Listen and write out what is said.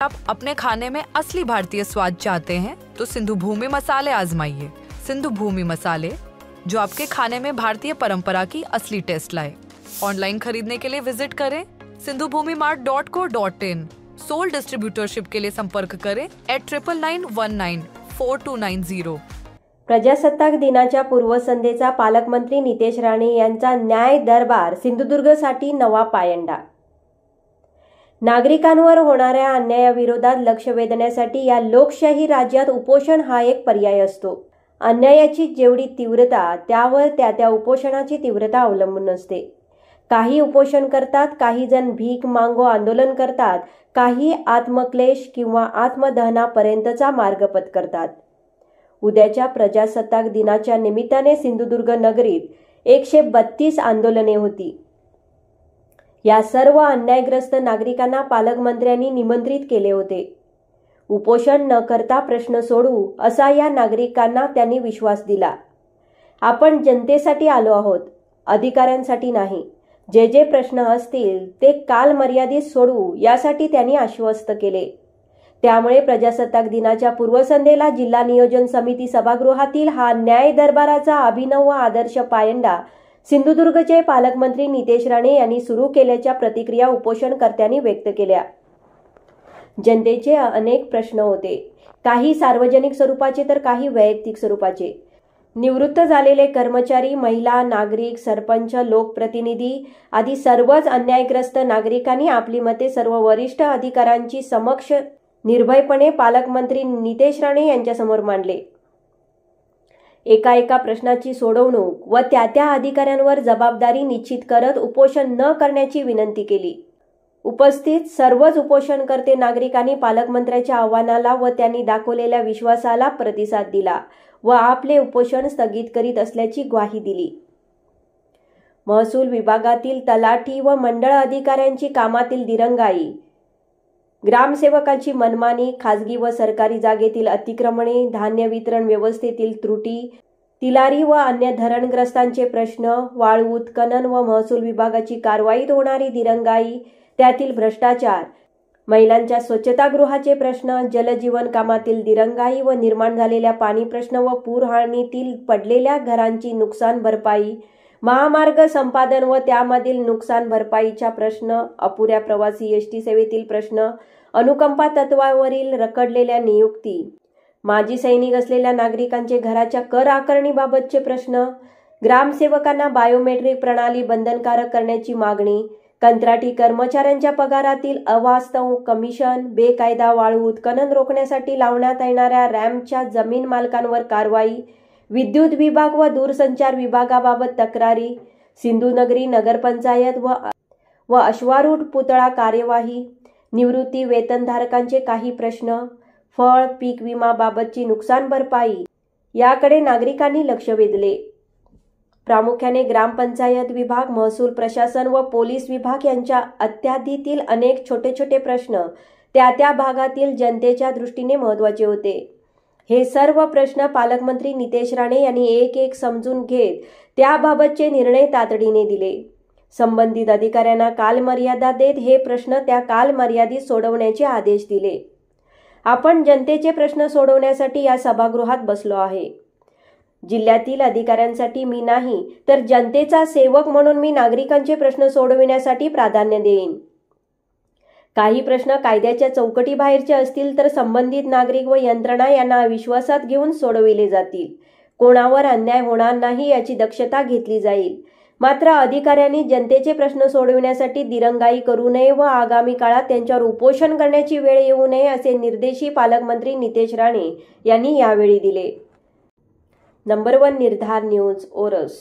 आप अपने खाने में असली भारतीय स्वाद चाहते हैं तो सिंधु भूमि मसाले आजमाइए। सिंधु भूमि मसाले, जो आपके खाने में भारतीय परंपरा की असली टेस्ट लाए। ऑनलाइन खरीदने के लिए विजिट करें sindhubhumimart.co.in। सोल डिस्ट्रीब्यूटरशिप के लिए संपर्क करें @99194290। प्रजासत्ताक दिनाच्या पूर्वसंध्येचा पालकमंत्री नितेश राणे यांचा न्याय दरबार सिंधुदुर्गसाठी नवा पायंडा। नागरिकांवर होणाऱ्या अन्यायाविरोधात लक्ष वेधण्यासाठी या लोकशाही राज्यात उपोषण हा एक पर्याय असतो। अन्यायाची जेवढी तीव्रता त्यावर त्या उपोषणाची तीव्रता अवलंबून असते। काही उपोषण करतात, काही जण भीक मागो आंदोलन करतात, काही आत्मक्लेश किंवा आत्मदहनापर्यंतचा मार्ग पत्करतात। उद्याच्या प्रजासत्ताक दिनाच्या निमित्ताने सिंधुदुर्ग नगरीत 132 आंदोलने होती। या सर्व अन्यायग्रस्त नागरिकांना पालकमंत्र्यांनी निमंत्रित केले होते। उपोषण न करता प्रश्न सोडवू असा या नागरिकांना त्यांनी विश्वास दिला। आपण जनतेसाठी आलो आहोत, अधिकाऱ्यांसाठी नाही। जे प्रश्न असतील ते काल मर्यादित सोडवू यासाठी त्यांनी आश्वस्त केले। त्यामुळे प्रजासत्ताक दिनाच्या पूर्वसंध्येला जिल्हा नियोजन समिती सभागृहातील हा न्याय दरबाराचा अभिनव व आदर्श पायंडा सिंधुदुर्गचे पालकमंत्री नितेश राणे यांनी सुरू केल्याच्या प्रतिक्रिया उपोषणकर्त्यांनी व्यक्त केल्या। जनतेचे अनेक प्रश्न होते, काही सार्वजनिक स्वरूपाचे तर काही वैयक्तिक स्वरूपाचे। निवृत्त झालेले कर्मचारी, महिला, नागरिक, सरपंच, लोकप्रतिनिधी आदी सर्वच अन्यायग्रस्त नागरिकांनी आपली मते सर्व वरिष्ठ अधिकाऱ्यांची समक्ष निर्भयपणे पालकमंत्री नितेश राणे यांच्यासमोर मांडले। एका प्रश्नाची सोडवणूक व त्या अधिकाऱ्यांवर जबाबदारी निश्चित करत उपोषण न करण्याची विनंती केली। उपस्थित सर्वच उपोषणकर्ते नागरिकांनी पालकमंत्र्यांच्या आव्हानाला व त्यांनी दाखवलेल्या विश्वासाला प्रतिसाद दिला व आपले उपोषण स्थगित करीत असल्याची ग्वाही दिली। महसूल विभागातील तलाठी व मंडळ अधिकाऱ्यांची कामातील दिरंगाई, ग्रामसेवकांची मनमानी, खाजगी व सरकारी जागेतील अतिक्रमणे, धान्य वितरण व्यवस्थेतील त्रुटी, तिलारी व अन्य धरणग्रस्तांचे प्रश्न, वाळू उत्खनन व महसूल विभागाची कारवाईत होणारी दिरंगाई, त्यातील भ्रष्टाचार, महिलांच्या स्वच्छतागृहाचे प्रश्न, जलजीवन कामातील दिरंगाई व निर्माण झालेल्या पाणी प्रश्न व पूरहानीतील पडलेल्या घरांची नुकसान भरपाई, महामार्ग संपादन व त्यामधील नुकसान भरपाईचा प्रश्न, अपुऱ्या प्रवासी एसटी सेवेतील प्रश्न, अनुकंपा तत्वावरील रखडलेल्या नियुक्ती, माजी सैनिक असलेल्या नागरिकांचे घराच्या कर आकारणीबाबतचे प्रश्न, ग्रामसेवकांना बायोमेट्रिक प्रणाली बंधनकारक करण्याची मागणी, कंत्राटी कर्मचाऱ्यांच्या पगारातील अवास्तव कमिशन, बेकायदा वाळू उत्खनन रोखण्यासाठी लावण्यात येणाऱ्या रॅम्पच्या जमीन मालकांवर कारवाई, विद्युत विभाग व दूरसंचार विभागाबाबत तक्रारी, सिंधुनगरी नगरपंचायत व अश्वारूढ पुतळा कार्यवाही, निवृत्ती वेतनधारकांचे काही प्रश्न, फळ पीक विमाबाबतची नुकसान भरपाई याकडे नागरिकांनी लक्ष वेधले। प्रामुख्याने ग्रामपंचायत विभाग, महसूल प्रशासन व पोलीस विभाग यांच्या अत्याधीतील अनेक छोटे प्रश्न त्या भागातील जनतेच्या दृष्टीने महत्त्वाचे होते। हे सर्व प्रश्न पालकमंत्री नितेश राणे यांनी एक समजून घेत त्याबाबतचे निर्णय तातडीने दिले। संबंधित अधिकाऱ्यांना कालमर्यादा देत हे प्रश्न त्या कालमर्यादित सोडवण्याचे आदेश दिले। आपण जनतेचे प्रश्न सोडवण्यासाठी या सभागृहात बसलो आहे। जिल्ह्यातील अधिकाऱ्यांसाठी मी नाही तर जनतेचा सेवक म्हणून मी नागरिकांचे प्रश्न सोडविण्यासाठी प्राधान्य देईन। काही प्रश्न कायद्याच्या चौकटीबाहेरचे असतील तर संबंधित नागरिक व यंत्रणा यांना विश्वासात घेऊन सोडविले जातील। कोणावर अन्याय होणार नाही याची दक्षता घेतली जाईल। मात्र अधिकाऱ्यांनी जनतेचे प्रश्न सोडविण्यासाठी दिरंगाई करू नये व आगामी काळात त्यांच्यावर उपोषण करण्याची वेळ येऊ नये असे निर्देशही पालकमंत्री नितेश राणे यांनी यावेळी दिले। नंबर 1 निर्धार न्यूज, ओरस।